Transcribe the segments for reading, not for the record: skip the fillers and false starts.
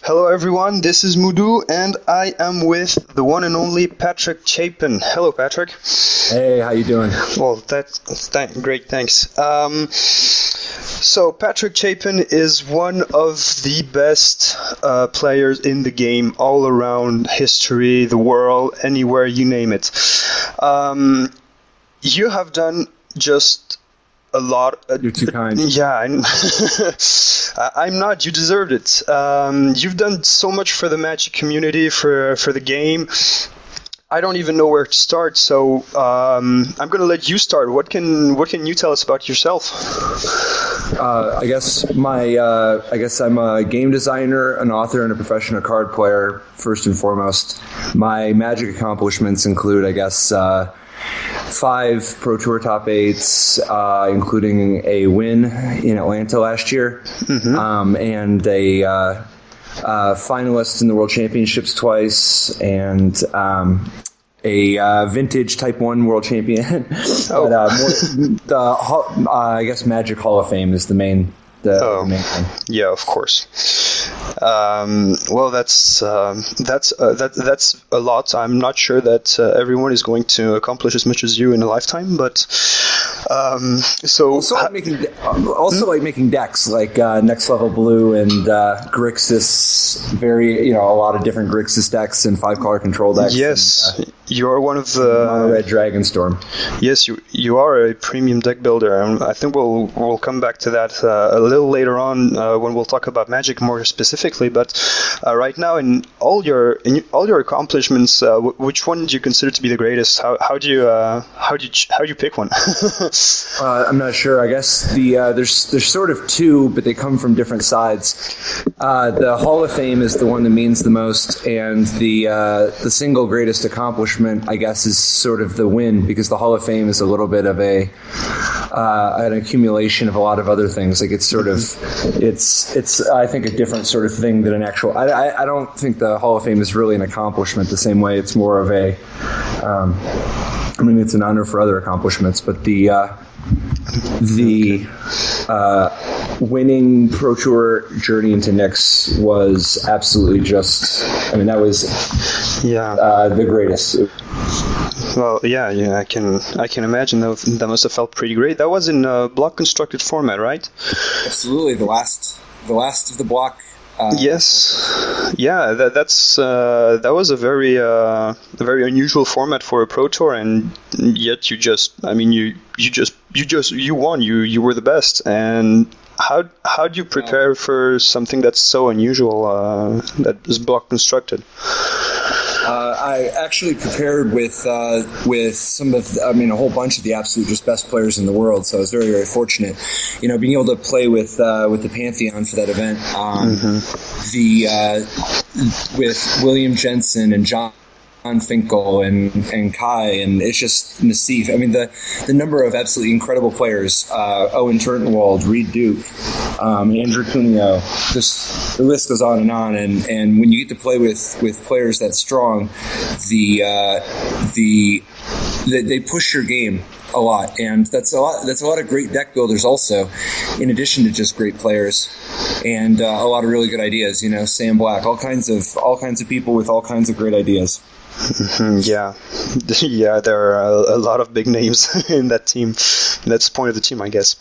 Hello everyone, this is Mudu and I am with the one and only Patrick Chapin. Hello Patrick. Hey, how you doing? Well, great, thanks. So Patrick Chapin is one of the best players in the game all around history, the world, anywhere, you name it. You have done just a lot. You're too kind. Yeah, I'm not. You deserved it. You've done so much for the Magic community, for the game. I don't even know where to start, so I'm going to let you start. What can you tell us about yourself? I guess I'm a game designer, an author, and a professional card player. First and foremost, my Magic accomplishments include, 5 Pro Tour top 8s, including a win in Atlanta last year, and a finalist in the World Championships twice, and a vintage Type 1 World Champion. I guess Magic Hall of Fame is the main thing. Yeah, of course. Well, that's a lot. I'm not sure that everyone is going to accomplish as much as you in a lifetime, but like making decks like Next Level Blue and Grixis, a lot of different Grixis decks and 5-color control decks. Yes, and, you're one of the Mono Red Dragonstorm. Yes, you are a premium deck builder, and I think we'll come back to that a little later on when we'll talk about Magic more specifically. But right now, in all your accomplishments, which one do you consider to be the greatest? How do you pick one? I'm not sure. I guess there's sort of 2, but they come from different sides. The Hall of Fame is the one that means the most, and the single greatest accomplishment, I guess, is sort of the win, because the Hall of Fame is a little bit of an accumulation of a lot of other things. Like it's I think a different sort of thing than an actual. I don't think the Hall of Fame is really an accomplishment the same way. It's more of a. It's an honor for other accomplishments, but the winning Pro Tour journey into Nyx was absolutely just. That was the greatest. Well, yeah, I can imagine that must have felt pretty great. That was in a block constructed format, right? Absolutely, the last of the block. Yes, yeah, that was a very unusual format for a Pro Tour, and yet you won. You were the best. And how do you prepare for something that's so unusual that is block constructed? I actually prepared with some of a whole bunch of the absolute just best players in the world. So I was very, very fortunate, being able to play with the Pantheon for that event. With William Jensen and John Finkel and Kai, and it's just Nassif. The number of absolutely incredible players, Owen Turtenwald, Reed Duke, Andrew Cuneo, just the list goes on, and when you get to play with players that strong, they push your game a lot, and that's a lot of great deck builders also, in addition to just great players, and a lot of really good ideas. Sam Black, all kinds of people with all kinds of great ideas. Yeah, there are a lot of big names in that team. That's the point of the team, I guess.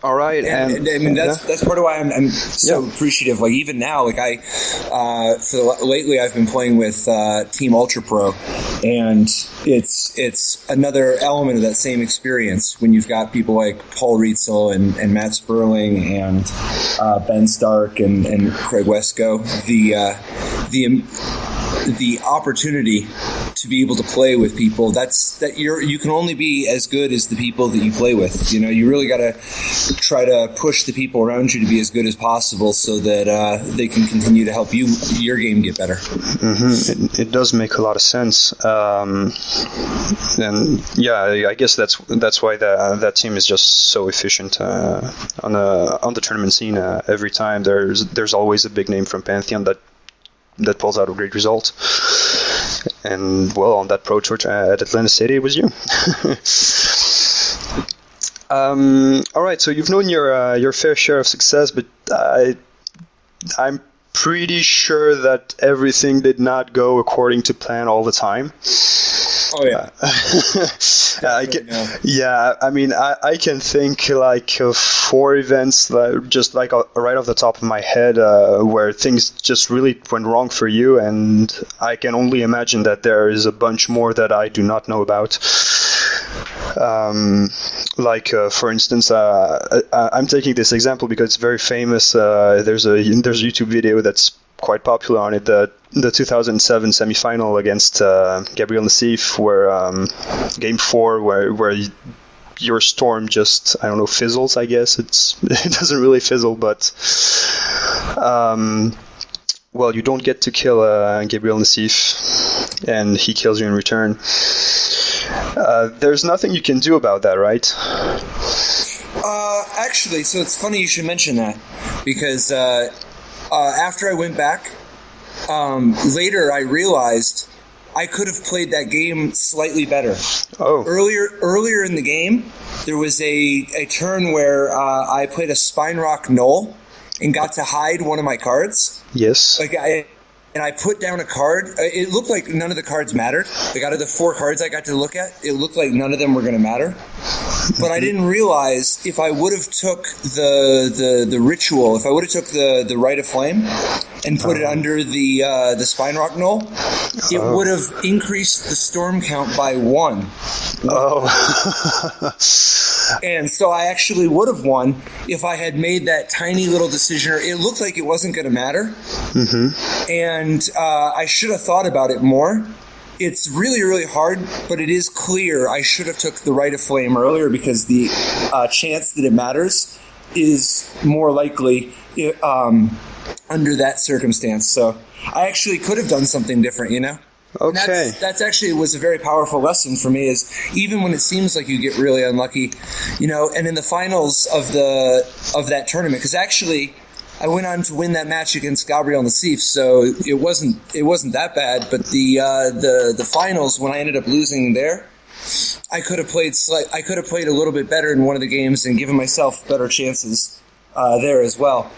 All right, and that's part of why I'm so appreciative. Like even now, lately I've been playing with Team Ultra Pro, and it's another element of that same experience when you've got people like Paul Rietzel and Matt Sperling and Ben Stark and Craig Wesco. The opportunity to be able to play with people you can only be as good as the people that you play with. You really got to try to push the people around you to be as good as possible, so that they can continue to help your game get better. It does make a lot of sense, and I guess that's why that team is just so efficient on the tournament scene. Every time there's always a big name from Pantheon that pulls out a great result. And well, on that Pro Tour at Atlanta City, it was you. All right, so you've known your fair share of success, but I'm pretty sure that everything did not go according to plan all the time. Oh yeah. I mean, I can think like of 4 events just like right off the top of my head where things just really went wrong for you, and I can only imagine that there is a bunch more that I do not know about. For instance, I'm taking this example because it's very famous. There's a YouTube video that's quite popular on it. The 2007 semifinal against Gabriel Nassif, where game 4, where your storm just, I don't know, fizzles. I guess it doesn't really fizzle, but well, you don't get to kill Gabriel Nassif, and he kills you in return. There's nothing you can do about that, right? Actually, so it's funny you should mention that, because after I went back, later I realized I could have played that game slightly better. Oh. Earlier in the game, there was a turn where I played a Spine Rock Null and got to hide one of my cards. Yes. And I put down a card. It looked like none of the cards mattered. Like, out of the 4 cards I got to look at, it looked like none of them were going to matter. But I didn't realize if I would have took the ritual, if I would have took the Rite of Flame and put it under the Spine Rock Null, it would have increased the storm count by 1. Oh. And so I actually would have won if I had made that tiny little decision. It looked like it wasn't going to matter. Mm-hmm. And I should have thought about it more. It's really, really hard, but it is clear I should have took the Rite of Flame earlier, because the chance that it matters is more likely under that circumstance. So I actually could have done something different, you know? Okay. That's actually was a very powerful lesson for me, is even when it seems like you get really unlucky, you know, and in the finals of that tournament, because actually I went on to win that match against Gabriel Nassif, so it wasn't that bad, but the finals, when I ended up losing there, I could have played a little bit better in one of the games and given myself better chances there as well.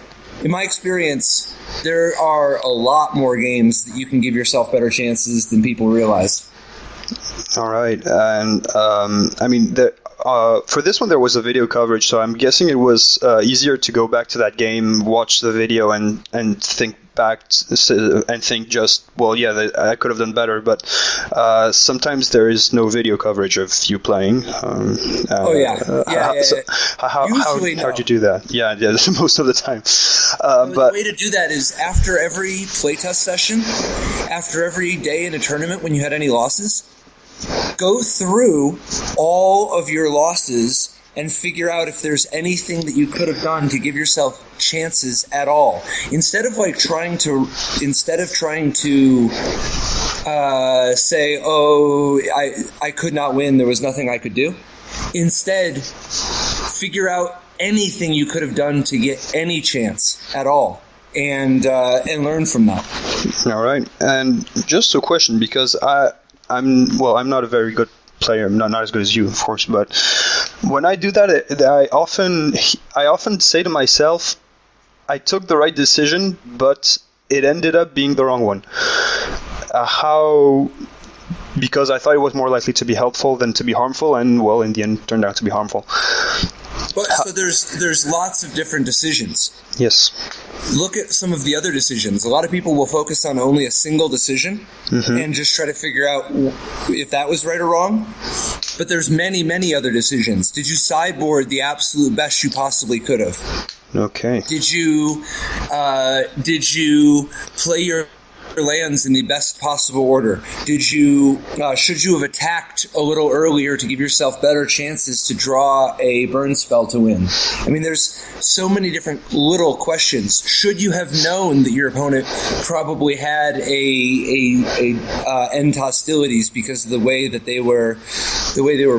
In my experience, there are a lot more games that you can give yourself better chances than people realize. All right, and I mean, for this one there was a video coverage, so I'm guessing it was easier to go back to that game, watch the video, and think back and think just, well, yeah, I could have done better. But sometimes there is no video coverage of you playing. How did you do that? Yeah, most of the time. But the way to do that is after every playtest session, after every day in a tournament when you had any losses, go through all of your losses and figure out if there's anything that you could have done to give yourself chances at all. Instead of trying to say, oh, I could not win, there was nothing I could do. Instead, figure out anything you could have done to get any chance at all, and learn from that. All right. And just a question, because I'm not a very good player. I'm not as good as you, of course, but when I do that, I often say to myself, I took the right decision, but it ended up being the wrong one. Because I thought it was more likely to be helpful than to be harmful, and, well, in the end, turned out to be harmful. But so there's lots of different decisions. Yes. Look at some of the other decisions. A lot of people will focus on only a single decision and just try to figure out if that was right or wrong. But there's many, many other decisions. Did you sideboard the absolute best you possibly could have? Okay. Did you play your lands in the best possible order? Should you have attacked a little earlier to give yourself better chances to draw a burn spell to win? I mean, there's so many different little questions. Should you have known that your opponent probably had end hostilities because of the way they were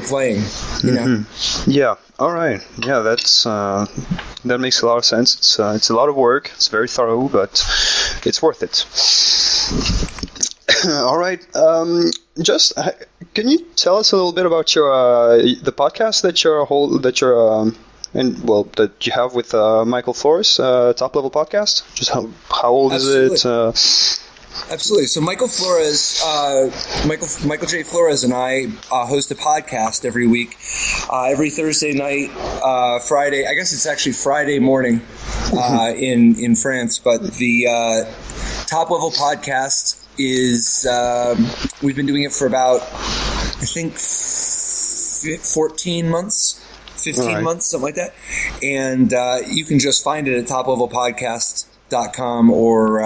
playing? You know? Yeah. All right. Yeah, that makes a lot of sense. It's a lot of work. It's very thorough, but it's worth it. All right. Can you tell us a little bit about your the podcast that that you have with Michael Flores, Top Level Podcast? Just how old Absolutely. is it? Absolutely. So Michael J. Flores and I host a podcast every week, every Thursday night, Friday. I guess it's actually Friday morning in France. But the Top Level Podcast is we've been doing it for about, I think, 14 months. 15 months, something like that. And you can just find it at toplevelpodcast.com or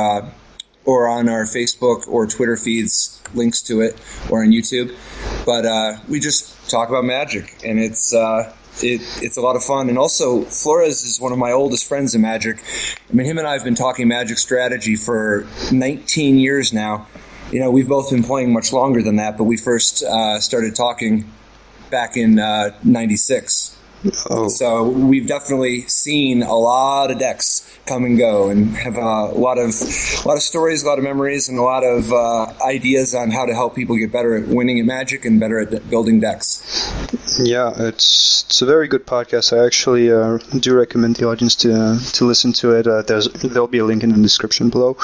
on our Facebook or Twitter feeds, links to it, or on YouTube. But we just talk about Magic, and it's a lot of fun. And also, Flores is one of my oldest friends in Magic. I mean, him and I have been talking Magic strategy for 19 years now. You know, we've both been playing much longer than that, but we first started talking back in 96. Oh. So we've definitely seen a lot of decks come and go, and have a lot of stories, a lot of memories, and a lot of ideas on how to help people get better at winning at Magic and better at building decks. Yeah, it's a very good podcast. I actually do recommend the audience to listen to it. There'll be a link in the description below.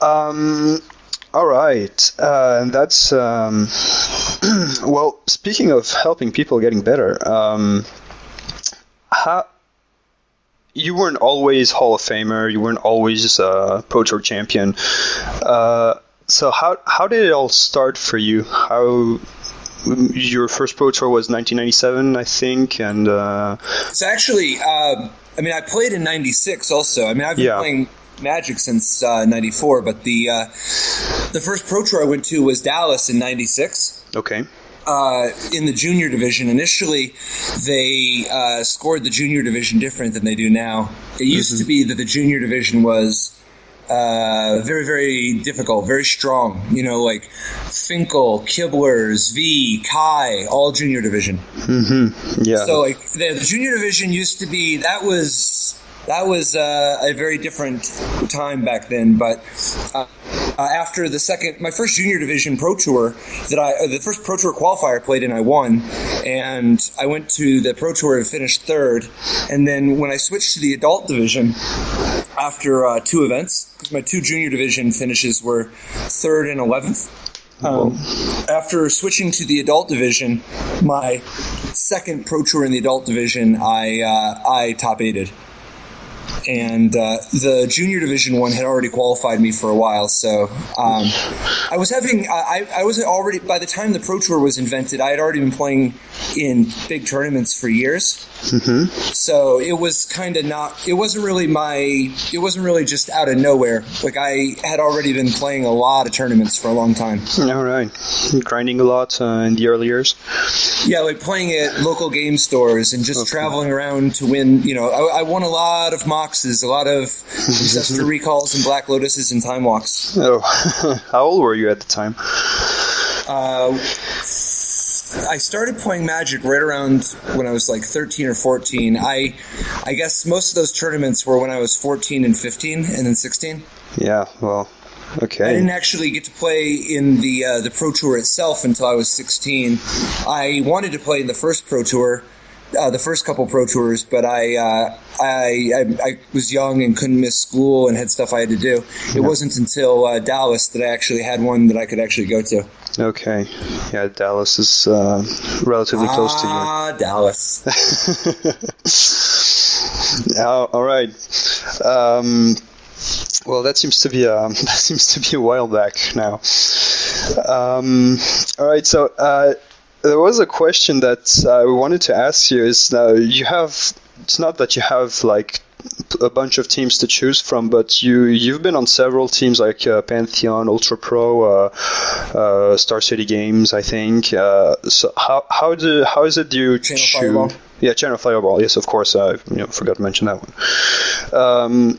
All right, that's well. Speaking of helping people getting better, how you weren't always Hall of Famer, you weren't always Pro Tour champion. So how did it all start for you? How your first Pro Tour was 1997, I think, and so actually, I mean, I played in '96 also. I mean, I've been playing Magic since '94, but the first Pro Tour I went to was Dallas in '96. Okay. In the junior division. Initially, they scored the junior division different than they do now. It used to be that the junior division was very, very difficult, very strong. You know, like Finkel, Kibblers, V, Kai, all junior division. Mm-hmm. Yeah. So, like, the junior division used to be, that was a very different time back then. But after my first junior division Pro Tour the first Pro Tour qualifier I played in, I won, and I went to the Pro Tour and finished third. And then when I switched to the adult division after 2 events, because my 2 junior division finishes were 3rd and 11th. After switching to the adult division, my second Pro Tour in the adult division, I top 8'd. And the junior division one had already qualified me for a while, so I was already, by the time the Pro Tour was invented, I had already been playing in big tournaments for years. Mm-hmm. So it was kind of it wasn't really just out of nowhere. Like, I had already been playing a lot of tournaments for a long time. All right. Grinding a lot in the early years? Yeah, like playing at local game stores and just traveling around to win. You know, I won a lot of Moxes, a lot of Ancestor Recalls and Black Lotuses and Time Walks. Oh, how old were you at the time? I started playing Magic right around when I was like 13 or 14. I guess most of those tournaments were when I was 14 and 15 and then 16. Yeah, well, okay. I didn't actually get to play in the Pro Tour itself until I was 16. I wanted to play in the first Pro Tour, the first couple Pro Tours, but I was young and couldn't miss school and had stuff I had to do. It wasn't until Dallas that I actually had one that I could actually go to. Okay. Yeah, Dallas is relatively close to you. Dallas. All right. Well, that seems to be a while back now. All right. So there was a question that we wanted to ask you. Is it's not that you have like a bunch of teams to choose from, but you've been on several teams like Pantheon, Ultra Pro, Star City Games, I think. So how is it you Channel choose? Fireball. Yeah, Channel Fireball. Yes, of course. I forgot to mention that one.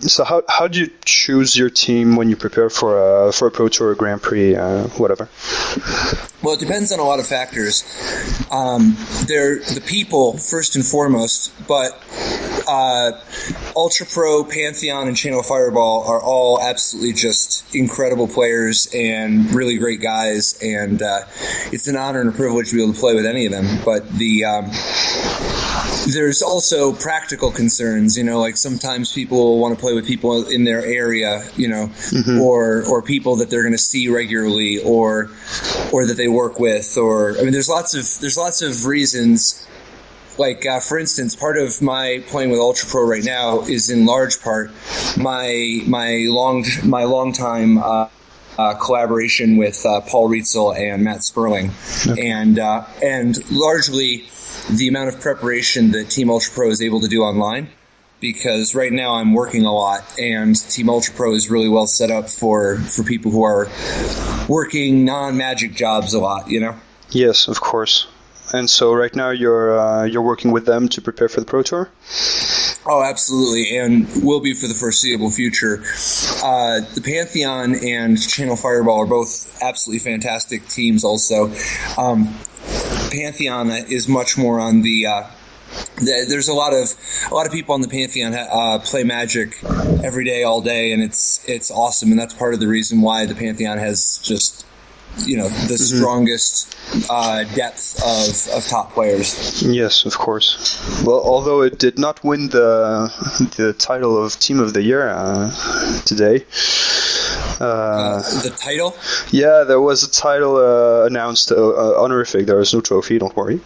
So how do you choose your team when you prepare for a Pro Tour, Grand Prix, whatever? Well, it depends on a lot of factors. They're the people first and foremost, but Ultra Pro, Pantheon, and Channel Fireball are all absolutely just incredible players and really great guys, and it's an honor and a privilege to be able to play with any of them. But there's also practical concerns, like sometimes people want to play with people in their area, or people that they're going to see regularly, or that they work with, there's lots of reasons. Like, for instance, part of my playing with Ultra Pro right now is in large part my long time collaboration with Paul Rietzel and Matt Sperling, okay. and largely the amount of preparation that Team Ultra Pro is able to do online. Because right now I'm working a lot, and Team Ultra Pro is really well set up for people who are working non-Magic jobs a lot. Yes, of course. And so right now you're working with them to prepare for the Pro Tour? Oh, absolutely, and will be for the foreseeable future. The Pantheon and Channel Fireball are both absolutely fantastic teams also. Pantheon is much more on the there's a lot of people on the Pantheon play Magic every day, all day, and it's awesome, and that's part of the reason why the Pantheon has just the strongest depth of top players. Yes, of course. Well, although it did not win the title of Team of the Year today. The title? Yeah, there was a title announced, honorific. There was no trophy, don't worry.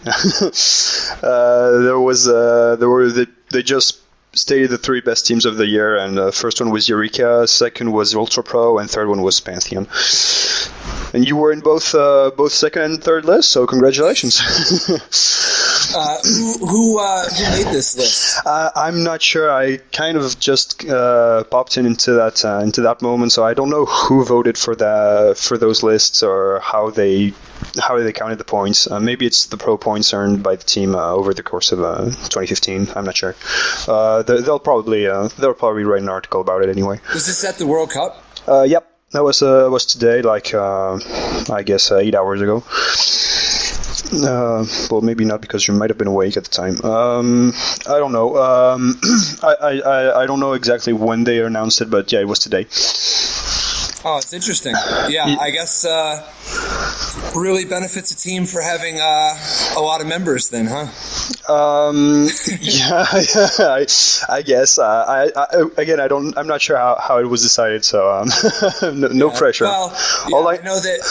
They just stated the 3 best teams of the year, and first one was Eureka, second was Ultra Pro, and third one was Pantheon. And you were in both second and third lists, so congratulations. Who made this list? I'm not sure. I kind of just popped into that moment, so I don't know who voted for those lists or how they counted the points. Maybe it's the pro points earned by the team over the course of 2015. I'm not sure. They'll probably write an article about it anyway. Was this at the World Cup? Yep. That was today, I guess 8 hours ago. Well, maybe not, because you might have been awake at the time. I don't know. I don't know exactly when they announced it, but yeah, it was today. Oh, it's interesting. Yeah, I guess really benefits a team for having a lot of members then, huh? Yeah, I guess. I'm not sure how it was decided, so no pressure. Well, yeah,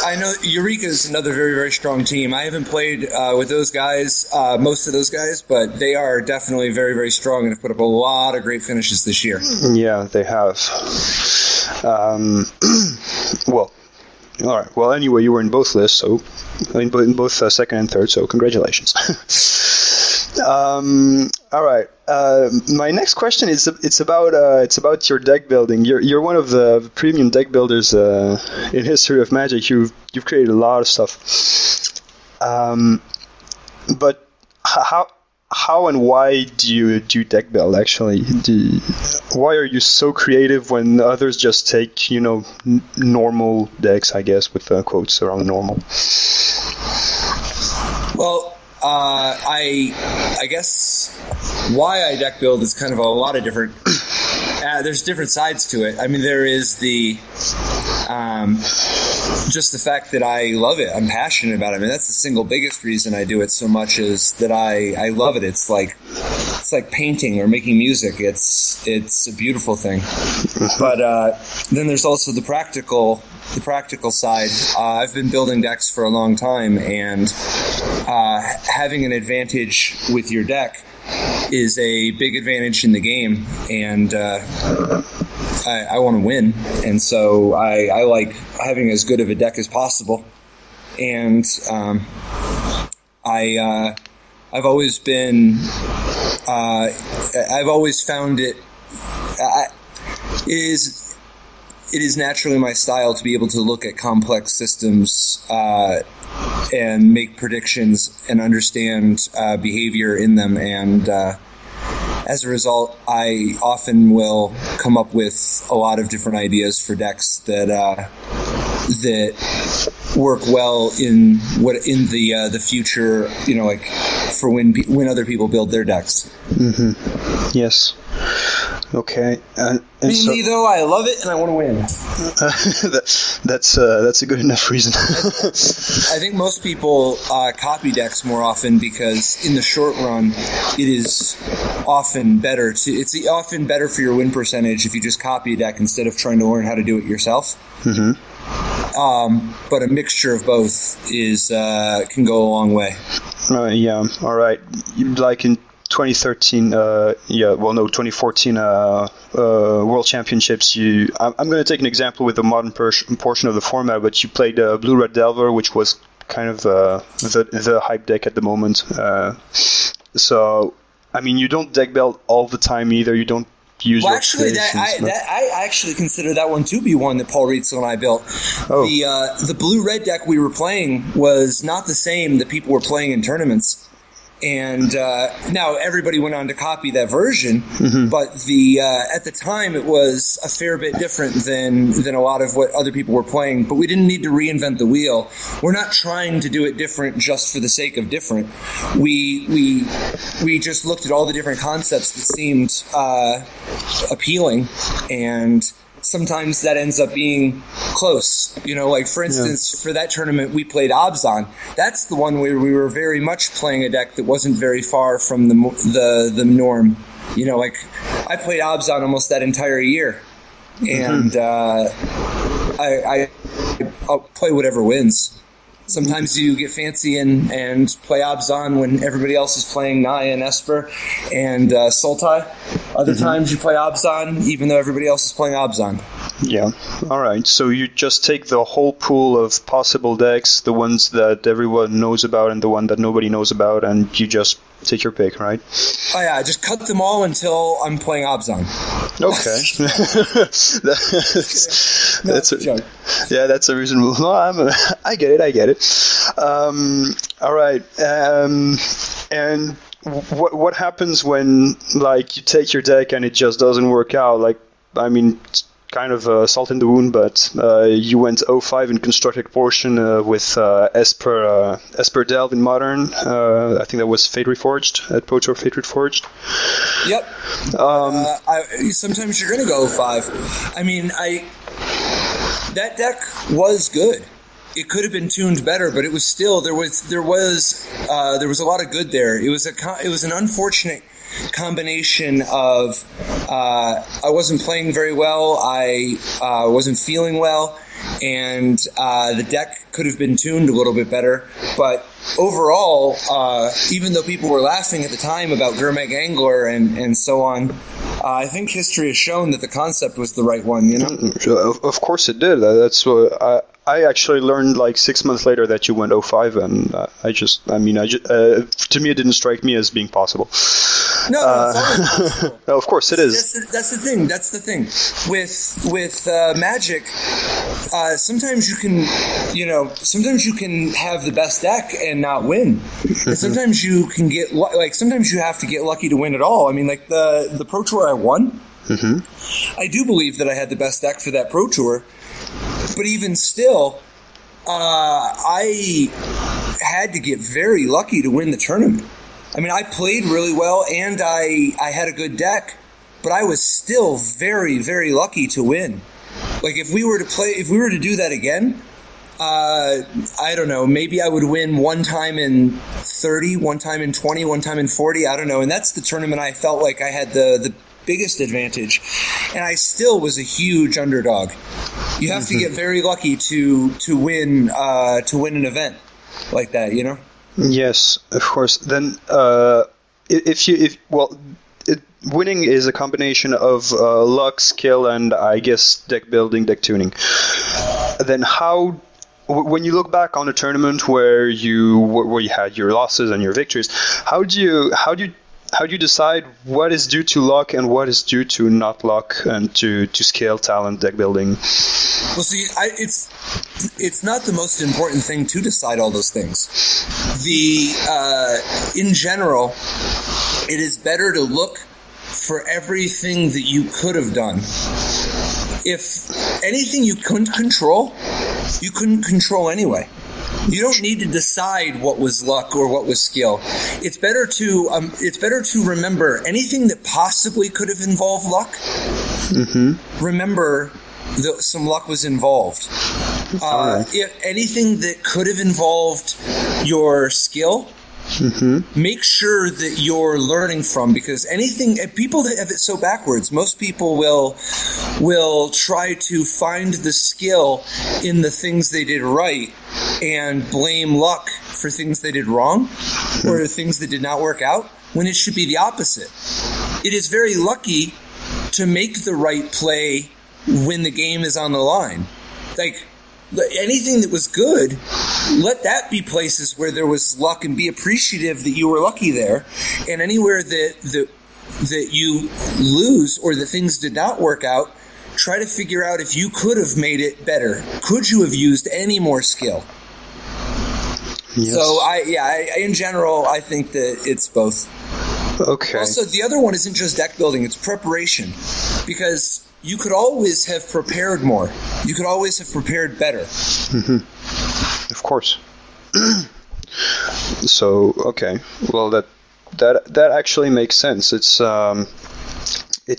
I know Eureka is another very, very strong team. I haven't played with those guys, most of those guys, but they are definitely very, very strong and have put up a lot of great finishes this year. Yeah, they have. Well, all right. Well, anyway, you were in both lists, so in both second and third. So congratulations. All right. My next question is it's about your deck building. You're one of the premium deck builders in history of Magic. You've created a lot of stuff. But how and why do you deck build, actually? Why are you so creative when others just take, normal decks, I guess, with quotes around normal? Well, I guess why I deck build is kind of a lot of different... there's different sides to it. I mean, there is the... just the fact that I love it. I'm passionate about it. I mean, that's the single biggest reason I do it so much, is that I love it. It's like painting or making music. It's a beautiful thing. But then there's also the practical side. I've been building decks for a long time, and having an advantage with your deck is a big advantage in the game, and I want to win, and so I like having as good of a deck as possible. And I've always been I've always found it is naturally my style to be able to look at complex systems and make predictions and understand behavior in them, and as a result, I often will come up with a lot of different ideas for decks that that work well in the future, like for when other people build their decks. Mm-hmm. Yes. Okay. And me though, I love it and I want to win. That's a good enough reason. I think most people copy decks more often because in the short run, it is often better it's often better for your win percentage if you just copy a deck instead of trying to learn how to do it yourself. Mm-hmm. But a mixture of both can go a long way. Yeah. All right. Like in 2013, 2014 World Championships. I'm going to take an example with the modern portion of the format, but you played Blue-Red Delver, which was kind of the hype deck at the moment. So, I mean, you don't deck build all the time either. You don't use. Well, actually, I actually consider that one to be one that Paul Rietzel and I built. Oh. The Blue-Red deck we were playing was not the same that people were playing in tournaments. And now everybody went on to copy that version, mm-hmm. but at the time it was a fair bit different than a lot of what other people were playing. But we didn't need to reinvent the wheel. We're not trying to do it different just for the sake of different. We just looked at all the different concepts that seemed appealing, and sometimes that ends up being close. Like, for instance, for that tournament, we played Abzan. That's the one where we were very much playing a deck that wasn't very far from the norm. Like, I played Abzan almost that entire year. And I'll play whatever wins. Sometimes you get fancy and play Abzan when everybody else is playing Naya and Esper and Sultai. Other times you play Abzan even though everybody else is playing Abzan. Yeah. All right. So you just take the whole pool of possible decks, the ones that everyone knows about and the one that nobody knows about, and you just take your pick, right? Oh yeah, just cut them all until I'm playing Abzan. Okay. that's a joke. Yeah, that's a reasonable. No, I get it. All right. And what happens when, like, you take your deck and it just doesn't work out? Like, I mean, it's kind of salt in the wound, but you went 0-5 in constructed portion with Esper Delve in Modern. I think that was Fate Reforged at Pro Tour Fate Reforged. Yep. Sometimes you're going to go 0-5. I mean, that deck was good. It could have been tuned better, but it was still there was a lot of good there. It was an unfortunate combination of I wasn't playing very well, I wasn't feeling well, and the deck could have been tuned a little bit better. But overall, even though people were laughing at the time about Gurmag Angler and so on, I think history has shown that the concept was the right one. Of course it did. That's what I actually learned like 6 months later that you went 0-5, and to me it didn't strike me as being possible. No, it's always possible. No, of course it is. That's the thing. With Magic, sometimes you can have the best deck and not win. And sometimes you can sometimes you have to get lucky to win at all. I mean, like the Pro Tour I won, I do believe that I had the best deck for that Pro Tour. But even still, I had to get very lucky to win the tournament. I mean, I played really well and I had a good deck, but I was still very, very lucky to win. Like, if we were to do that again, I don't know, maybe I would win one time in 30, one time in 20, one time in 40, I don't know. And that's the tournament I felt like I had the biggest advantage, and I still was a huge underdog. You have to get very lucky to win an event like that, Yes, of course. Then, winning is a combination of luck, skill, and I guess deck building, deck tuning. Then when you look back on a tournament where you had your losses and your victories, how do you decide what is due to luck and what is due to not luck and to skill, talent, deck building? Well, see, it's not the most important thing to decide all those things. In general, it is better to look for everything that you could have done if anything you couldn't control anyway. You don't need to decide what was luck or what was skill. It's better to remember anything that possibly could have involved luck. Mm-hmm. Remember that some luck was involved. If anything that could have involved your skill, make sure that you're learning from, because people that have it so backwards, most people will try to find the skill in the things they did right and blame luck for things they did wrong or things that did not work out, when it should be the opposite. It is very lucky to make the right play when the game is on the line. Like, anything that was good, let that be places where there was luck, and be appreciative that you were lucky there. And anywhere that you lose or that things did not work out, try to figure out if you could have made it better. Could you have used any more skill? Yes. So in general, I think that it's both. Okay. Also, the other one isn't just deck building, it's preparation. Because you could always have prepared more. You could always have prepared better. Mm-hmm. Of course. So, okay. Well, that actually makes sense. It's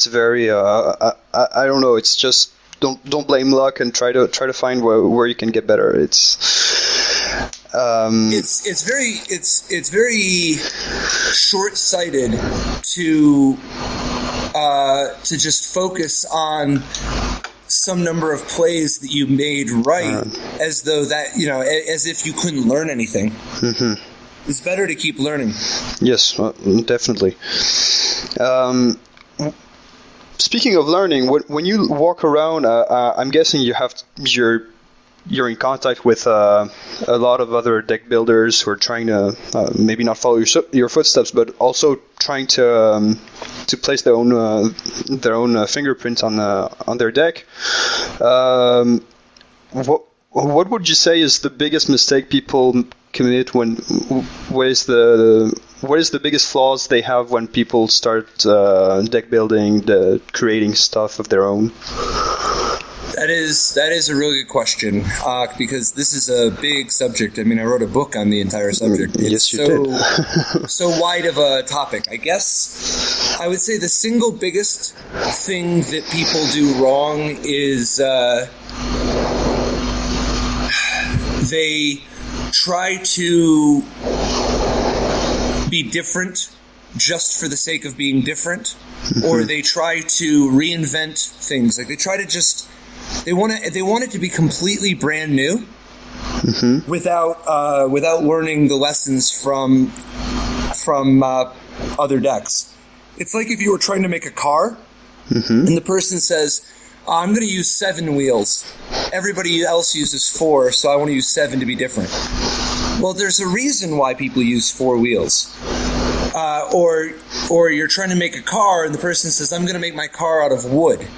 very I don't know. It's just don't blame luck and try to find where you can get better. It's very short-sighted to just focus on some number of plays that you made right, as though that, as if you couldn't learn anything. Mm-hmm. It's better to keep learning. Yes, definitely. Speaking of learning, when you walk around, I'm guessing you're in contact with a lot of other deck builders who are trying to maybe not follow your footsteps, but also trying to place their own fingerprint on their deck. What would you say is the biggest mistake people commit what is the biggest flaws they have when people start deck building, creating stuff of their own? That is a really good question, because this is a big subject. I mean, I wrote a book on the entire subject. Yes, you did. So wide of a topic. I guess I would say the single biggest thing that people do wrong is they try to be different just for the sake of being different, or they try to reinvent things. Like, they try to just... They want it to be completely brand new, without learning the lessons from other decks. It's like if you were trying to make a car, and the person says, "I'm going to use 7 wheels. Everybody else uses 4, so I want to use 7 to be different." Well, there's a reason why people use 4 wheels. Or you're trying to make a car, and the person says, "I'm going to make my car out of wood."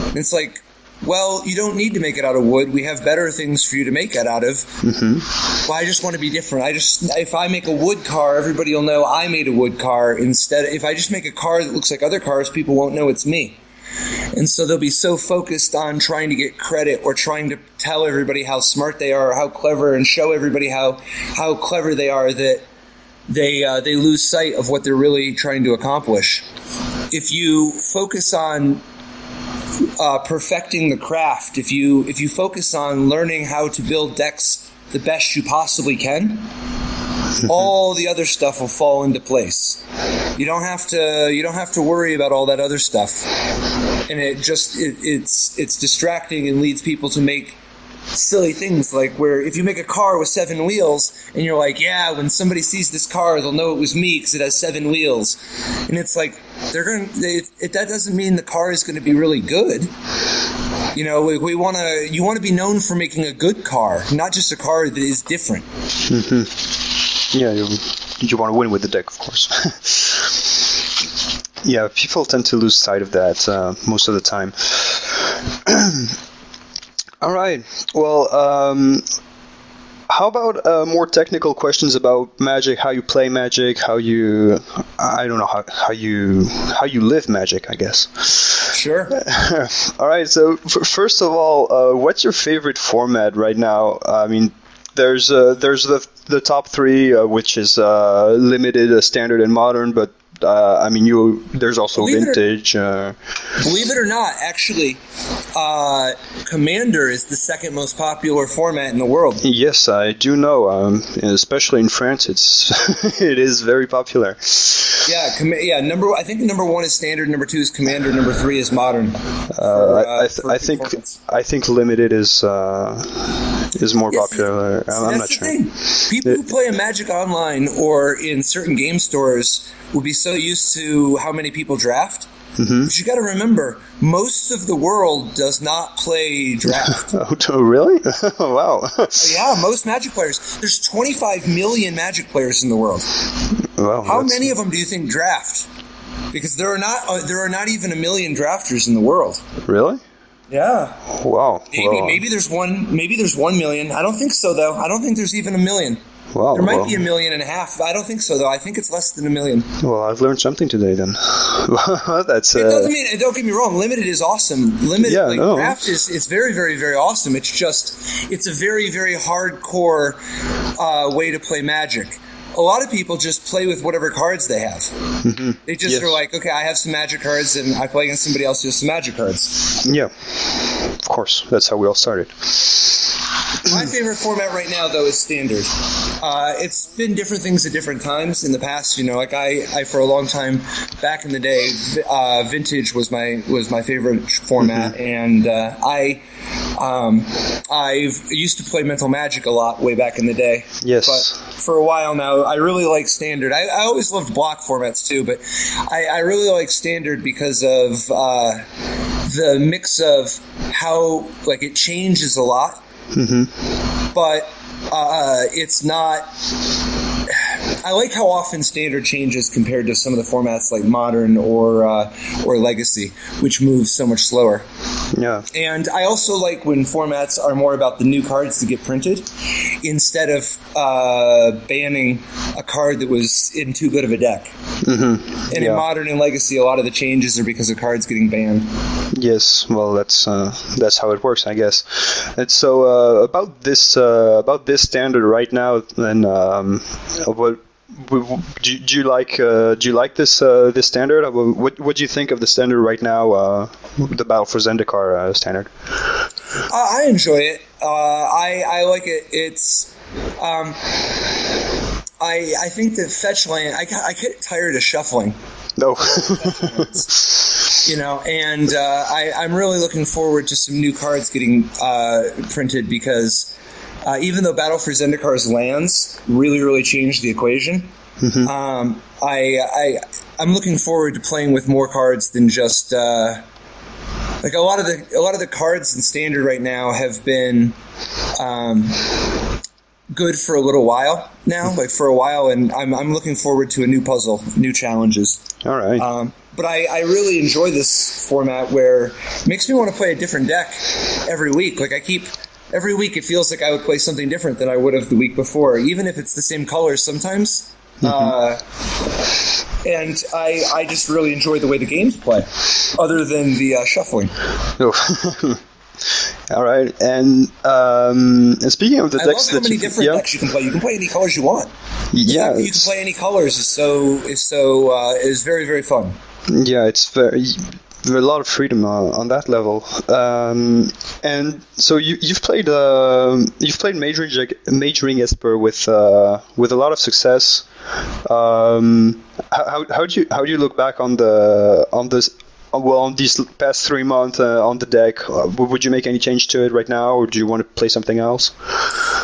And it's like, well, you don't need to make it out of wood. We have better things for you to make it out of. Well, I just want to be different. If I make a wood car, everybody will know I made a wood car. Instead, if I just make a car that looks like other cars, people won't know it's me. And so they'll be so focused on trying to get credit, or trying to tell everybody how smart they are, or how clever, and show everybody how clever they are, that they lose sight of what they're really trying to accomplish. If you focus on perfecting the craft, if you focus on learning how to build decks the best you possibly can, all the other stuff will fall into place. You don't have to worry about all that other stuff, and it's distracting and leads people to make silly things, like where if you make a car with 7 wheels and you're like, yeah, when somebody sees this car, they'll know it was me because it has 7 wheels, and it's like that doesn't mean the car is going to be really good. You want to be known for making a good car, not just a car that is different. Yeah, you want to win with the deck, of course. Yeah, people tend to lose sight of that most of the time. All right. Well, how about more technical questions about Magic? How you play Magic? How you, I don't know, how you live Magic, I guess. Sure. All right. So first of all, what's your favorite format right now? I mean, there's the top three, which is limited, standard, and modern, but I mean, there's also vintage. Believe it or not, actually, Commander is the second most popular format in the world. Yes, I do know. Especially in France, it is very popular. Yeah, I think number one is standard, number two is Commander, number three is modern. I think limited is more popular. I'm not sure. Thing. People who play a Magic online or in certain game stores will be so used to how many people draft. Mm-hmm. But you got to remember, most of the world does not play draft. Oh, really? Wow. Yeah, most Magic players. There's 25 million Magic players in the world. Wow. How many of them do you think draft? Because there are not even a million drafters in the world. Really? Yeah. Wow. Maybe there's 1 million. I don't think so, though. I don't think there's even a million. Wow. There might be 1.5 million. I don't think so, though. I think it's less than 1 million. Well, I've learned something today, then. That's. It doesn't mean. Don't get me wrong. Limited is awesome. Draft is very, very, very awesome. It's a very, very hardcore way to play Magic. A lot of people just play with whatever cards they have. Mm-hmm. They just are like, okay, I have some Magic cards, and I play against somebody else who has some Magic cards. Yeah, of course. That's how we all started. My favorite format right now, though, is Standard. It's been different things at different times in the past. You know, like I for a long time back in the day, Vintage was my favorite format, mm-hmm. and I used to play Mental Magic a lot way back in the day. Yes. But for a while now, I really like Standard. I always loved block formats too, but I really like Standard because of the mix of how it changes a lot. Mm-hmm. But it's not. I like how often Standard changes compared to some of the formats like Modern or Legacy, which moves so much slower. Yeah. And I also like when formats are more about the new cards to get printed instead of banning a card that was in too good of a deck. Mm-hmm. And in Modern and Legacy, a lot of the changes are because of cards getting banned. Yes, well, that's how it works, I guess. And so about this Standard right now, then what? Do you like this Standard? What do you think of the Standard right now? The Battle for Zendikar Standard. I enjoy it. I like it. It's. I think that fetch land. I get tired of shuffling. No. You know, and I'm really looking forward to some new cards getting printed because. Even though Battle for Zendikar's lands really, really changed the equation, mm-hmm. I'm looking forward to playing with more cards than just a lot of the cards in Standard right now have been good for a little while now, for a while, and I'm looking forward to a new puzzle, new challenges. All right. But I really enjoy this format where it makes me want to play a different deck every week. Every week it feels like I would play something different than I would have the week before, even if it's the same colors sometimes. Mm-hmm. And I just really enjoy the way the games play, other than the shuffling. Oh. All right, and speaking of the decks, I love how many different decks you can play. You can play any colors you want. Yeah, you can play any colors. Is very, very fun. Yeah, it's there's a lot of freedom on that level, and so you've played Majoring Esper with a lot of success. How do you look back on these past 3 months on the deck? Would you make any change to it right now, or do you want to play something else?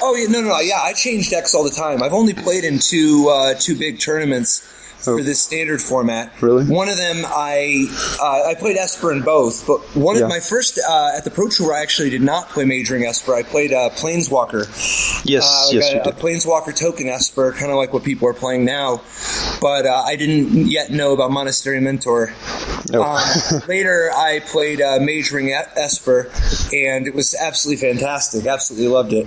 Oh, no. Yeah, I change decks all the time. I've only played in two big tournaments for this standard format. Really? One of them, I played Esper in both, but one of my first at the Pro Tour, I actually did not play Majoring Esper. I played Planeswalker. Yes, you did. A Planeswalker token Esper, kind of like what people are playing now. But I didn't yet know about Monastery Mentor. Later, I played Majoring Esper, and it was absolutely fantastic. Absolutely loved it.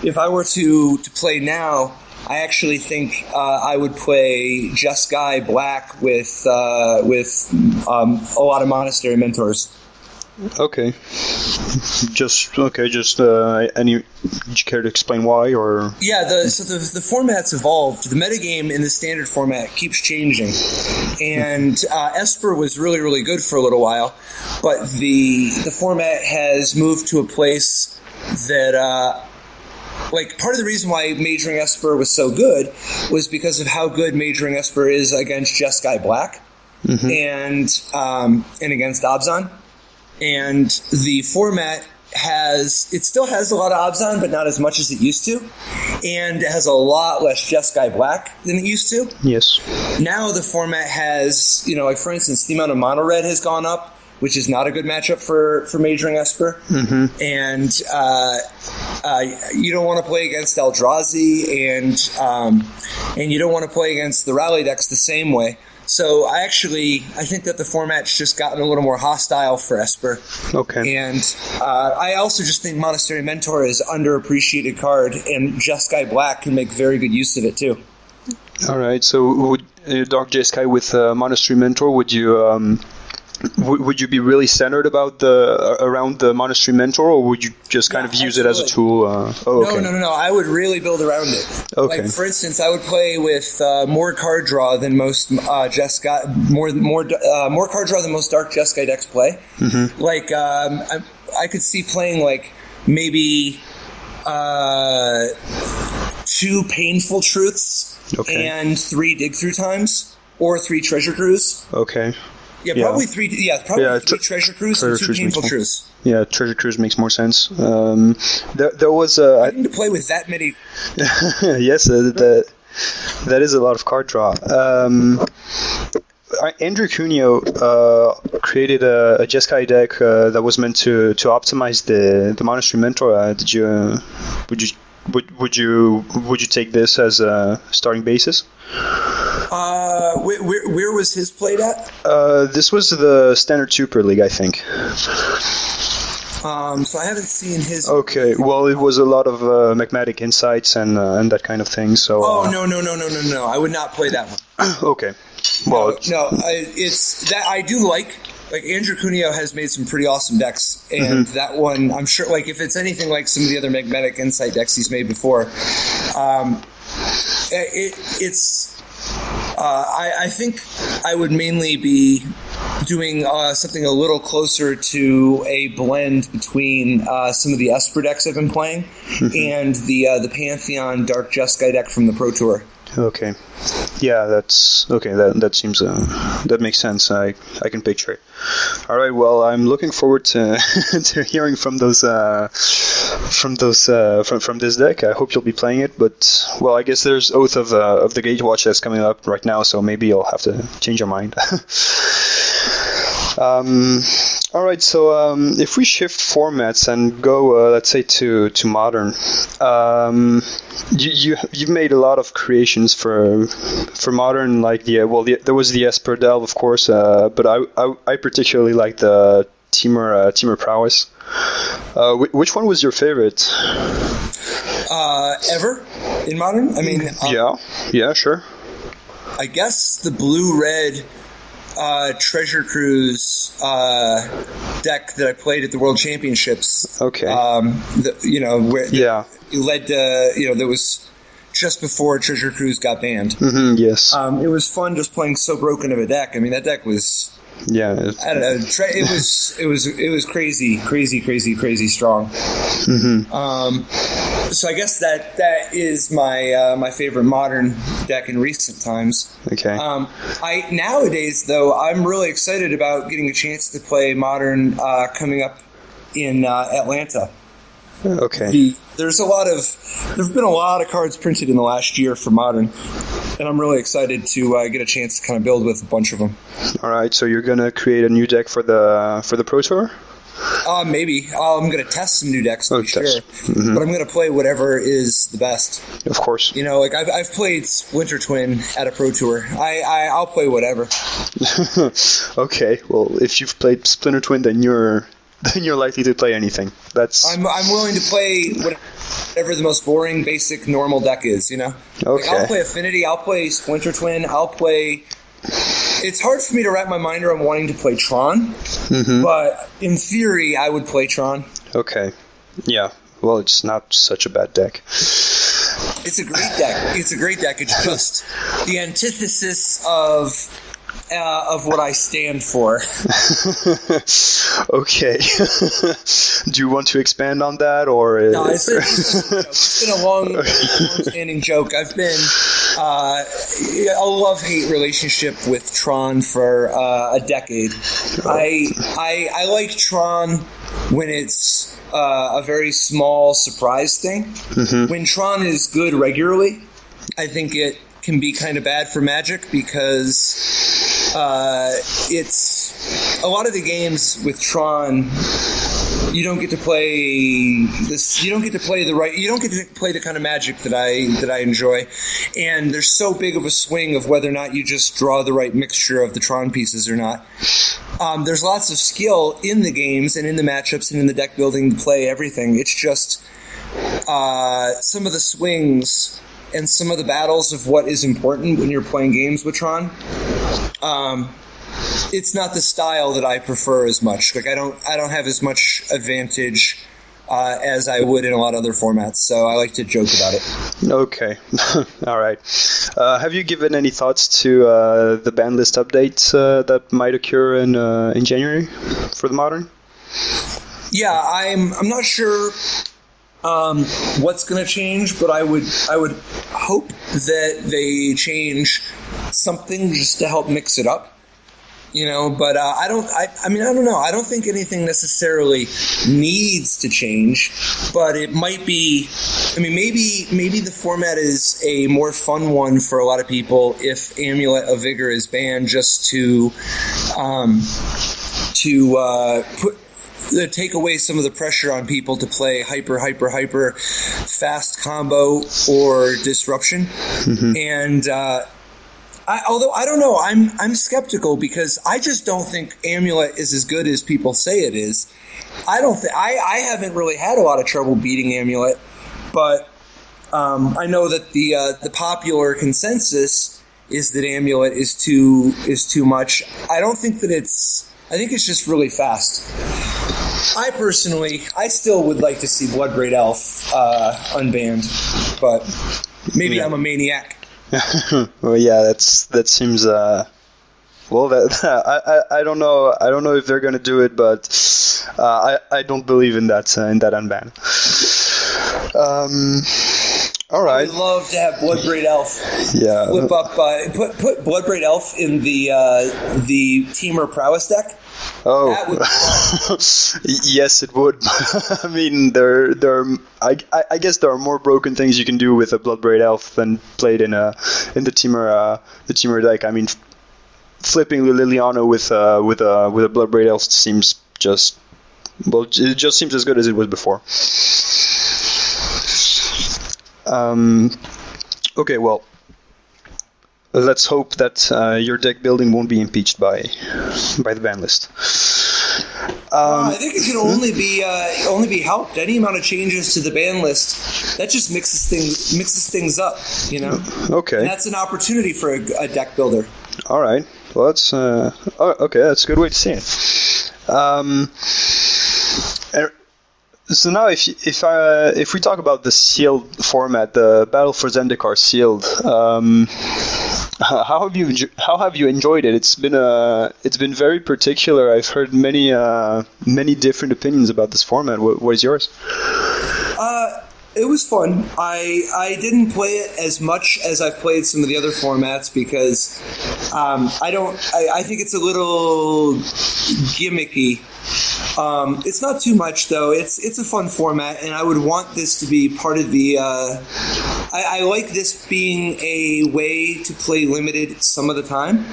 If I were to play now, I actually think I would play Jeskai Black with a lot of Monastery Mentors. Okay. Any? Did you care to explain why, or? Yeah, the format's evolved. The metagame in the standard format keeps changing, and Esper was really, really good for a little while, but the format has moved to a place that. Part of the reason why Majoring Esper was so good was because of how good Majoring Esper is against Jeskai Black and against Abzan. And the format still has a lot of Abzan, but not as much as it used to. And it has a lot less Jeskai Black than it used to. Yes. Now the format has, for instance, the amount of mono red has gone up, which is not a good matchup for Majoring Esper. And you don't want to play against Eldrazi, and you don't want to play against the rally decks the same way. So I think that the format's just gotten a little more hostile for Esper. Okay. And I also just think Monastery Mentor is an underappreciated card, and Jeskai Black can make very good use of it too. All right. So would Dark Jeskai with Monastery Mentor, would you be really centered around the Monastery Mentor, or would you just kind of use it as a tool? Okay. No. I would really build around it. Okay. Like, for instance, I would play with more card draw than most Jeskai, more card draw than most Dark Jeskai decks play. Like, I could see playing like maybe 2 Painful Truths and 3 Dig Through Times, or 3 Treasure Cruise. Okay. Yeah, probably 3. Yeah, probably 3 Treasure Cruise and 2 Painful Truths. Yeah, Treasure Cruise makes more sense. There was I need to play with that many. Yes, that is a lot of card draw. Andrew Cuneo created a Jeskai deck that was meant to optimize the Monastery Mentor. Would you take this as a starting basis? Where was his played at? This was the Standard Super League, I think. So I haven't seen his. Okay, well, it was a lot of magmatic insights and that kind of thing. So. No! I would not play that one. Okay. Well. No, it's that I do like. Like, Andrew Cuneo has made some pretty awesome decks, and that one, I'm sure, like, if it's anything like some of the other magmatic insight decks he's made before, I think I would mainly be doing something a little closer to a blend between some of the Esper decks I've been playing and the Pantheon Dark Jeskai deck from the Pro Tour. Okay. Yeah, that's okay. That seems that makes sense. I can picture it. All right. Well, I'm looking forward to to hearing from this deck. I hope you'll be playing it. But well, I guess there's Oath of the Gatewatch that's coming up right now, so maybe you'll have to change your mind. All right, so if we shift formats and go, let's say, to modern, you've made a lot of creations for modern, like there was the Esper Delve, of course, but I particularly like the Temur Prowess. Which one was your favorite? Ever in modern? I mean, yeah, sure. I guess the blue-red Treasure Cruise deck that I played at the World Championships. Okay. Led to, that was just before Treasure Cruise got banned. Yes. It was fun just playing so broken of a deck. I mean, that deck was. Yeah. I don't know. It was crazy strong. So I guess that is my favorite modern deck in recent times. Okay. Nowadays though, I'm really excited about getting a chance to play modern coming up in Atlanta. Okay. There's been a lot of cards printed in the last year for Modern, and I'm really excited to get a chance to kind of build with a bunch of them. All right, so you're gonna create a new deck for the Pro Tour? Maybe. I'm going to test some new decks to be sure, Mm-hmm. but I'm going to play whatever is the best. Of course. You know, like I've played Splinter Twin at a Pro Tour. I'll play whatever. Okay. Well, if you've played Splinter Twin, then you're likely to play anything. I'm willing to play whatever the most boring, basic, normal deck is. You know. Okay. Like, I'll play Affinity. I'll play Splinter Twin. I'll play. It's hard for me to wrap my mind around wanting to play Tron, but in theory, I would play Tron. Okay. Yeah. Well, it's not such a bad deck. It's a great deck. It's just the antithesis of what I stand for. Okay. Do you want to expand on that, or? No, it's been a long-standing joke. I've been a love-hate relationship with Tron for a decade. I like Tron when it's a very small surprise thing. When Tron is good regularly, I think it can be kind of bad for Magic because it's a lot of the games with Tron. You don't get to play this. You don't get to play the kind of Magic that I enjoy, and there's so big of a swing of whether or not you just draw the right mixture of the Tron pieces or not. There's lots of skill in the games and in the matchups and in the deck building to play everything. It's just some of the swings and some of the battles of what is important when you're playing games with Tron. It's not the style that I prefer as much. Like I don't have as much advantage as I would in a lot of other formats. So I like to joke about it. Okay. All right. Have you given any thoughts to the ban list update that might occur in January for the Modern? Yeah, I'm not sure what's going to change, but I would hope that they change something just to help mix it up. You know, but I don't know. I don't think anything necessarily needs to change, but it might be. I mean, maybe the format is a more fun one for a lot of people if Amulet of Vigor is banned, just to take away some of the pressure on people to play hyper fast combo or disruption, and. Although I don't know, I'm skeptical because I just don't think Amulet is as good as people say it is. I haven't really had a lot of trouble beating Amulet, but I know that the popular consensus is that Amulet is too much. I don't think that I think it's just really fast. I still would like to see Bloodbraid Elf unbanned, but maybe I'm a maniac. Well, yeah, that seems. Well, I don't know. I don't know if they're gonna do it, but I don't believe in that unban. All right. I would love to have Bloodbraid Elf. Yeah. Flip up. Put Bloodbraid Elf in the Teamer Prowess deck. Oh, that would be fun. Yes, it would. I mean, I guess there are more broken things you can do with a Bloodbraid Elf than played in the Teamer deck. I mean, flipping Liliana with a Bloodbraid Elf seems it just seems as good as it was before. Okay, well. Let's hope that your deck building won't be impeached by the ban list. I think it can only be helped. Any amount of changes to the ban list that just mixes things up, you know. Okay. And that's an opportunity for a deck builder. All right. Well, that's okay. That's a good way to see it. So now, if we talk about the sealed format, the Battle for Zendikar sealed. How have you enjoyed it? It's been very particular. I've heard many different opinions about this format. What is yours? It was fun. I didn't play it as much as I've played some of the other formats because I think it's a little gimmicky. It's not too much though. It's a fun format, and I would want this to be part of the. I like this being a way to play limited some of the time.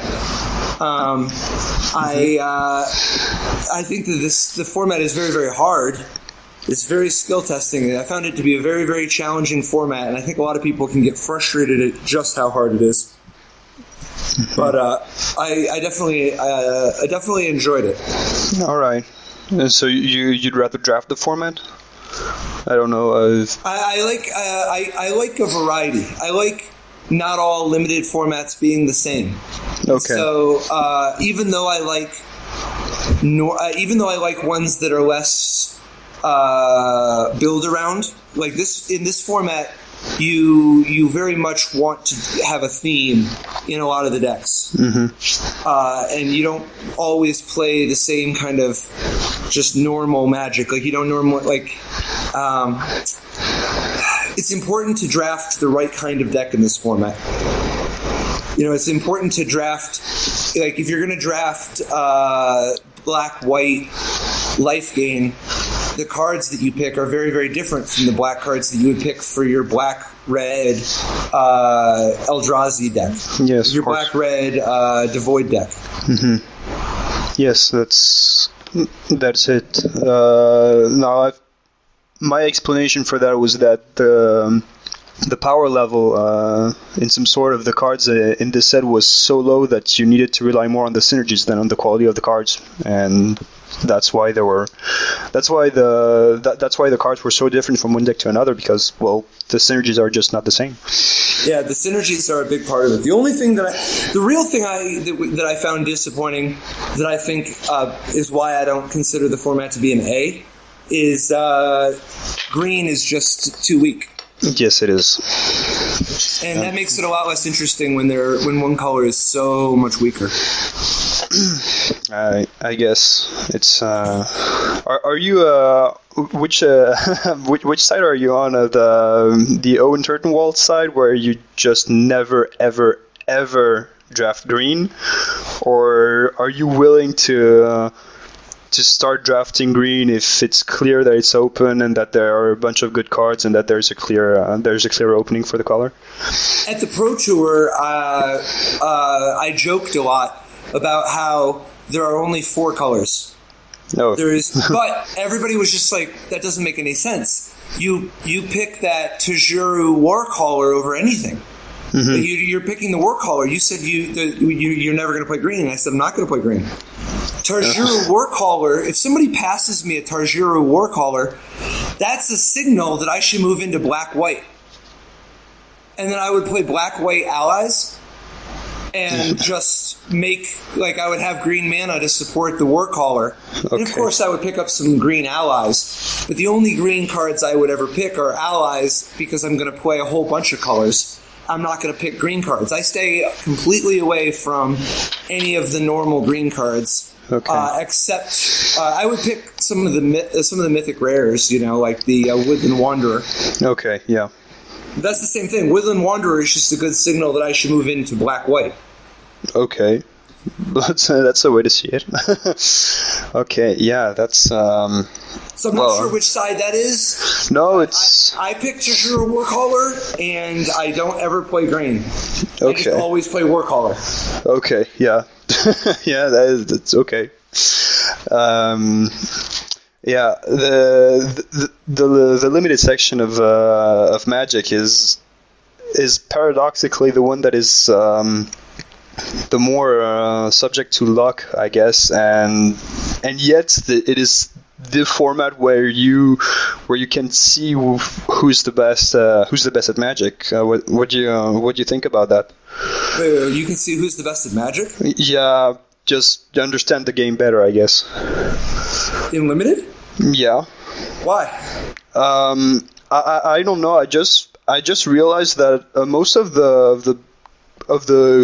I think that the format is very, very hard. It's very skill testing. I found it to be a very, very challenging format, and I think a lot of people can get frustrated at just how hard it is. But I definitely enjoyed it. All right. So you'd rather draft the format? I don't know. I like a variety. I like not all limited formats being the same. Okay. So even though I like ones that are less build around, like this in this format, you very much want to have a theme in a lot of the decks, and you don't always play the same kind of just normal Magic. Like you don't normally like. It's important to draft the right kind of deck in this format. It's important to draft, like if you're going to draft black-white life gain, the cards that you pick are very, very different from the black cards that you would pick for your black-red Eldrazi deck. Yes, your black-red Devoid deck. Mm-hmm. Yes, that's it. Now, my explanation for that was that the power level in some sort of the cards in this set was so low that you needed to rely more on the synergies than on the quality of the cards, and that's why the cards were so different from one deck to another, because the synergies are just not the same. Yeah, the synergies are a big part of it. The only thing that I found disappointing, that I think is why I don't consider the format to be an A, is green is just too weak. Yes, it is. And that makes it a lot less interesting when one color is so much weaker. I guess it's. Are you which side are you on? The Owen Turtenwald side, where you just never ever draft green, or are you willing to start drafting green if it's clear that it's open and that there are a bunch of good cards and that there's a clear opening for the color? At the Pro Tour, I joked a lot about how there are only 4 colors. No. But everybody was just like, that doesn't make any sense. You pick that Tajuru Warcaller over anything. Mm-hmm. You're picking the Warcaller. You said you're never going to play green. And I said, I'm not going to play green. Tajuru Warcaller, if somebody passes me a Tajuru Warcaller, that's a signal that I should move into black-white. And then I would play black-white allies and just I would have green mana to support the Warcaller. Okay. And of course I would pick up some green allies, but the only green cards I would ever pick are allies, because I'm going to play a whole bunch of colors. I'm not going to pick green cards. I stay completely away from any of the normal green cards. Okay. Except I would pick some of the mythic rares, like the Woodland Wanderer. Okay, yeah. That's the same thing. Woodland Wanderer is just a good signal that I should move into black-white. Okay. That's a way to see it. Okay, yeah, that's... So I'm not sure which side that is. No, it's... I picked Tajuru Warcaller, and I don't ever play green. Okay. I just always play Warcaller. Okay, yeah. Yeah, that's okay. Yeah, the limited section of Magic is paradoxically the one that is the more subject to luck, I guess, and yet it is the format where you can see who's the best at Magic. What do you think about that? You can see who's the best at Magic? Yeah, just understand the game better, I guess. In limited? Yeah. Why? I don't know. I just realized that most of the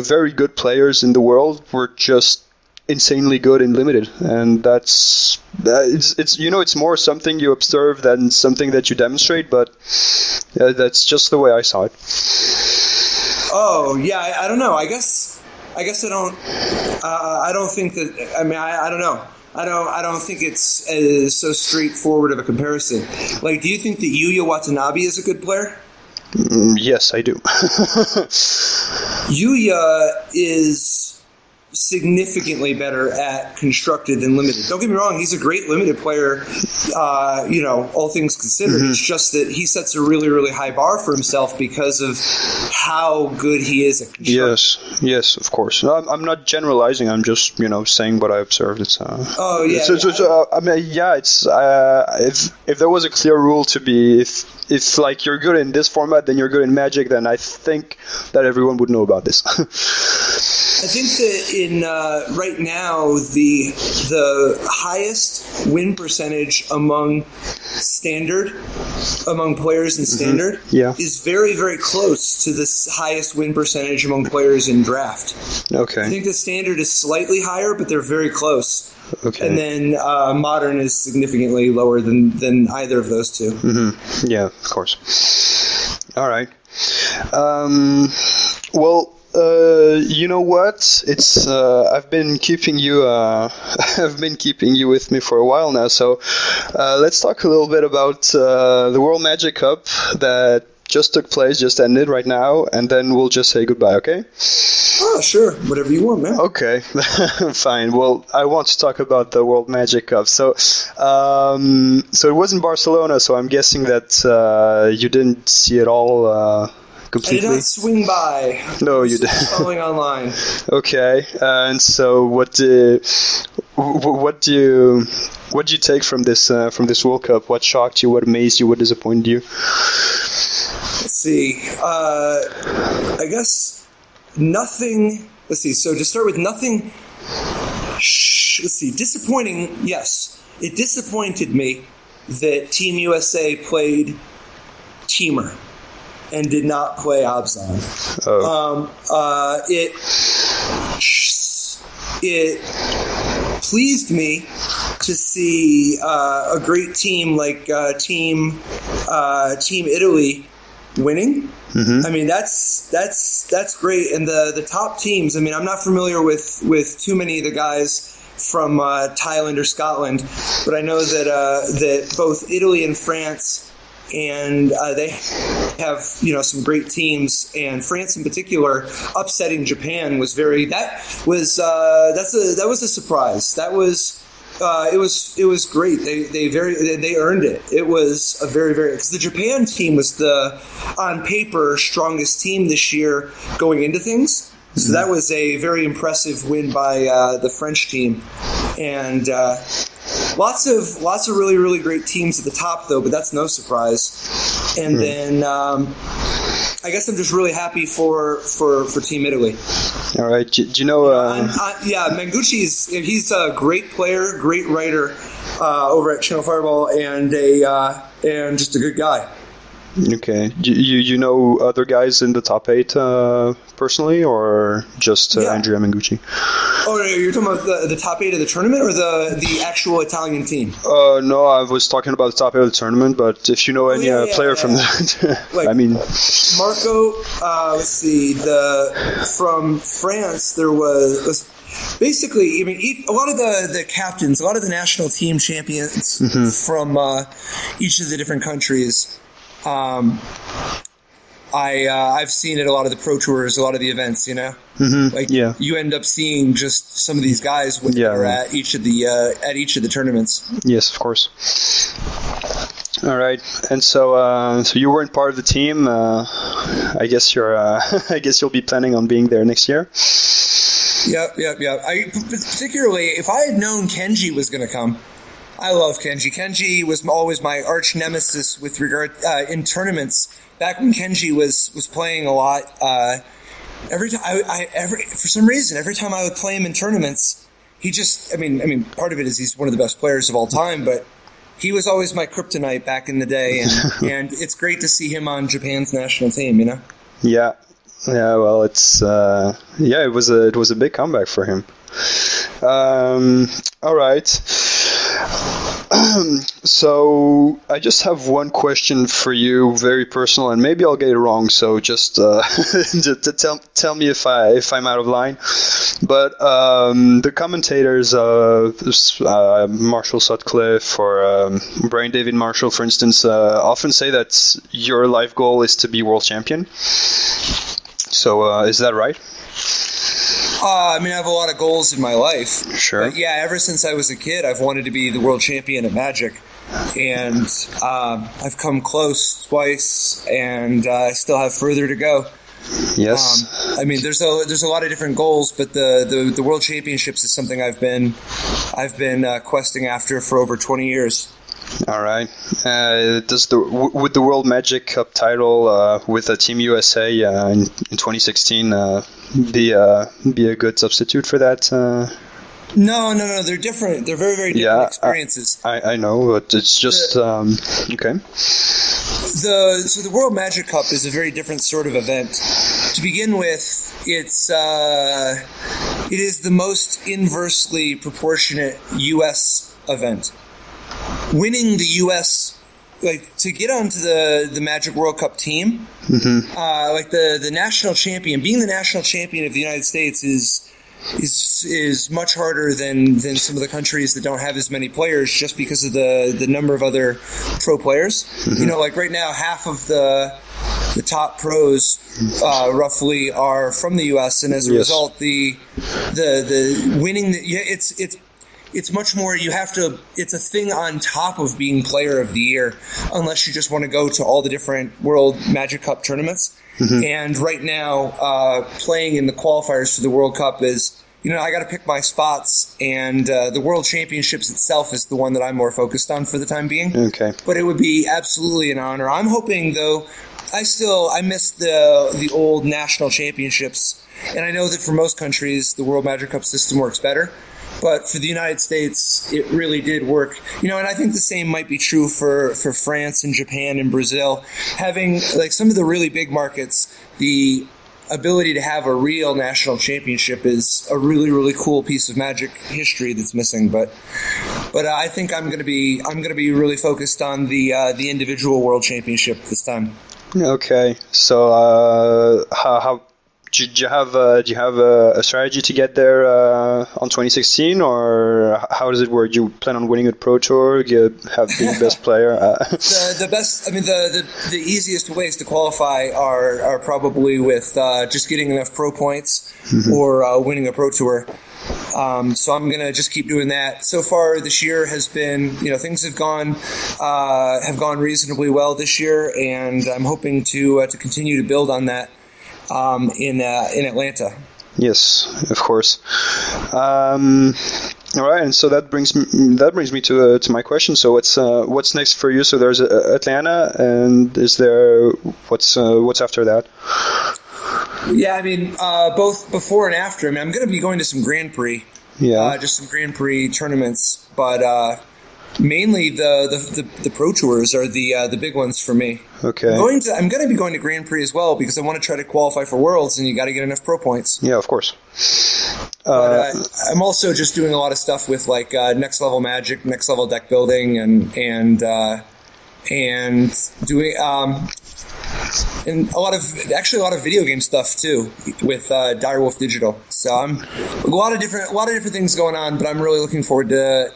very good players in the world were just insanely good in limited, and it's it's more something you observe than something that you demonstrate, but that's just the way I saw it. Oh yeah, I don't know. I guess I don't. I don't think that. I mean, I don't know. I don't think it's so straightforward of a comparison. Like, do you think that Yuya Watanabe is a good player? Yes, I do. Yuya is significantly better at constructed than limited. Don't get me wrong, he's a great limited player, all things considered. It's just that he sets a really, really high bar for himself because of how good he is at constructed. Yes, of course. No, I'm not generalizing. I'm just, saying what I observed. It's if there was a clear rule to be, if like you're good in this format, then you're good in Magic, then I think that everyone would know about this. I think that in right now the highest win percentage among players in standard is very, very close to the highest win percentage among players in draft. Okay. I think the standard is slightly higher, but they're very close. Okay. And then modern is significantly lower than either of those two. Mm-hmm. Yeah, of course. All right. You know what? It's I've been keeping you with me for a while now. So let's talk a little bit about the World Magic Cup that just took place, just ended right now, and then we'll just say goodbye. Okay? Oh, sure. Whatever you want, man. Okay, fine. Well, I want to talk about the World Magic Cup. So it was in Barcelona. So I'm guessing that you didn't see it all. Completely. I did not swing by. No, you didn't. Following online. Okay, and so what do you take from this World Cup? What shocked you? What amazed you? What disappointed you? Let's see. I guess nothing. Let's see. So to start with, nothing. Let's see. Disappointing. Yes, it disappointed me that Team USA played Teamer and did not play Abzan. Oh. It pleased me to see a great team like Team Italy winning. Mm-hmm. I mean, that's great. And the top teams. I mean, I'm not familiar with too many of the guys from Thailand or Scotland, but I know that both Italy and France. And they have, some great teams, and France in particular upsetting Japan was that was a surprise. That was it was great. They earned it. It was a very, very, because the Japan team was the on paper strongest team this year going into things. So that was a very impressive win by the French team, and. Lots of really, really great teams at the top, though, but that's no surprise. And then I guess I'm just really happy for Team Italy. All right. Do you know? Mengucci he's a great player, great writer over at Channel Fireball, and just a good guy. Okay. You know other guys in the top 8 personally, or just Andrea Mengucci? Oh, you're talking about the top 8 of the tournament, or the actual Italian team? No, I was talking about the top 8 of the tournament, but if you know any player from that, like, I mean... Marco, let's see, from France, there was basically, I mean, a lot of the captains, a lot of the national team champions from each of the different countries... I've seen at a lot of the pro tours, a lot of the events, you end up seeing just some of these guys when they're at each of the tournaments. Yes, of course. All right, and so you weren't part of the team. I guess you'll be planning on being there next year. Yep. Particularly if I had known Kenji was going to come. I love Kenji. Kenji was always my arch nemesis with regard in tournaments. Back when Kenji was playing a lot, every time for some reason, every time I would play him in tournaments, he just, I mean, part of it is he's one of the best players of all time, but he was always my kryptonite back in the day, and it's great to see him on Japan's national team. Yeah. Well, it's it was a big comeback for him. All right. So I just have one question for you, very personal, and maybe I'll get it wrong. So just tell me if I'm out of line. But the commentators, Marshall Sutcliffe or Brian David Marshall, for instance, often say that your life goal is to be world champion. So is that right? I mean, I have a lot of goals in my life. Sure. But yeah, ever since I was a kid, I've wanted to be the world champion at Magic. And I've come close twice, and I still have further to go. Yes. I mean, there's a lot of different goals, but the World Championships is something I've been questing after for over 20 years. All right. Would the World Magic Cup title with Team USA in 2016 be a good substitute for that? No. They're different. They're very, very different experiences. I know, but it's just okay. So the World Magic Cup is a very different sort of event. To begin with, it is the most inversely proportionate U.S. event. Winning the U.S., like, to get onto the Magic World Cup team, like the national champion, being the national champion of the United States is much harder than some of the countries that don't have as many players, just because of the number of other pro players. You know, like right now, half of the top pros roughly are from the U.S., and as a result, the winning it's much more, it's a thing on top of being player of the year, unless you just want to go to all the different World Magic Cup tournaments. And right now, playing in the qualifiers for the World Cup is, I got to pick my spots, and the World Championships itself is the one that I'm more focused on for the time being. Okay. But it would be absolutely an honor. I'm hoping, though, I miss the old national championships, and I know that for most countries, the World Magic Cup system works better. But for the United States, it really did work. And I think the same might be true for France and Japan and Brazil. Having, like, some of the really big markets, the ability to have a real national championship is a really, really cool piece of Magic history that's missing. But I think I'm going to be really focused on the individual World Championship this time. Okay. So how do you have a strategy to get there on 2016, or how does it work? Do you plan on winning a Pro Tour? Have being best player? The best. I mean, the easiest ways to qualify are probably with just getting enough pro points or winning a Pro Tour. So I'm gonna just keep doing that. So far this year has been, things have gone reasonably well this year, and I'm hoping to continue to build on that. In Atlanta. Yes, of course. All right, and so that brings me to my question. So what's next for you? So there's Atlanta, and is there what's after that? Yeah, I mean, both before and after. I mean, I'm going to be going to some Grand Prix. Yeah, just some Grand Prix tournaments, but mainly the Pro Tours are the big ones for me. Okay. I'm going to be going to Grand Prix as well, because I want to try to qualify for Worlds, and you got to get enough pro points. Yeah, of course. But I'm also just doing a lot of stuff with, like, next level Magic, next level deck building, and doing and a lot of video game stuff too with Direwolf Digital. So I'm a lot of different things going on, but I'm really looking forward to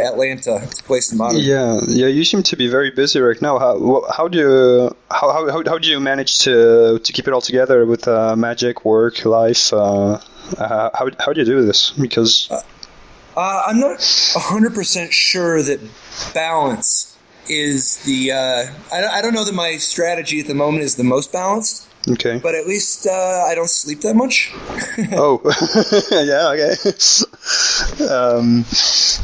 Atlanta to play some Modern. Yeah. You seem to be very busy right now. How do you manage to keep it all together with Magic, work, life? How do you do this? Because I'm not 100% sure that balance is the I don't know that my strategy at the moment is the most balanced. Okay. But at least I don't sleep that much. Oh. Yeah, okay.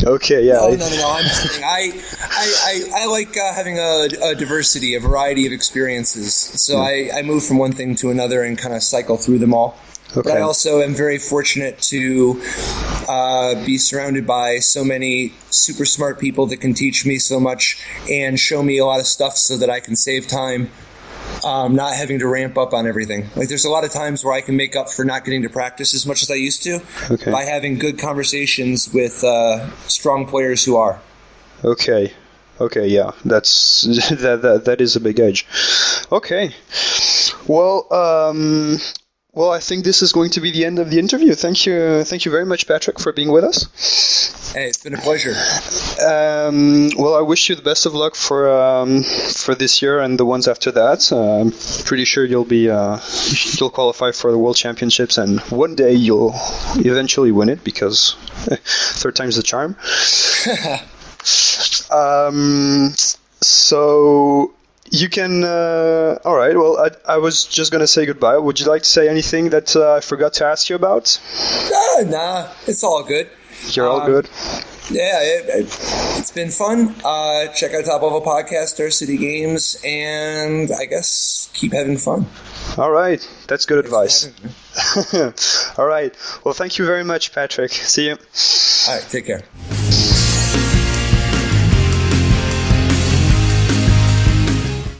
Okay, yeah. No, I'm just kidding. I like having a diversity, a variety of experiences. So I move from one thing to another and kind of cycle through them all. Okay. But I also am very fortunate to be surrounded by so many super smart people that can teach me so much and show me a lot of stuff so that I can save time not having to ramp up on everything. Like, there's a lot of times where I can make up for not getting to practice as much as I used to by having good conversations with strong players who are. Okay, yeah, that's that is a big edge. Okay, well, I think this is going to be the end of the interview. Thank you very much, Patrick, for being with us. Hey, it's been a pleasure. Well, I wish you the best of luck for this year and the ones after that. I'm pretty sure you'll qualify for the World Championships, and one day you'll eventually win it, because third time's the charm. So you can. All right. Well, I was just gonna say goodbye. Would you like to say anything that I forgot to ask you about? Nah, it's all good. You're all good. Yeah, it's been fun. Check out Top Level Podcast, Star City Games, and I guess keep having fun. All right, that's good advice. All right. Well, thank you very much, Patrick. See you. All right, take care.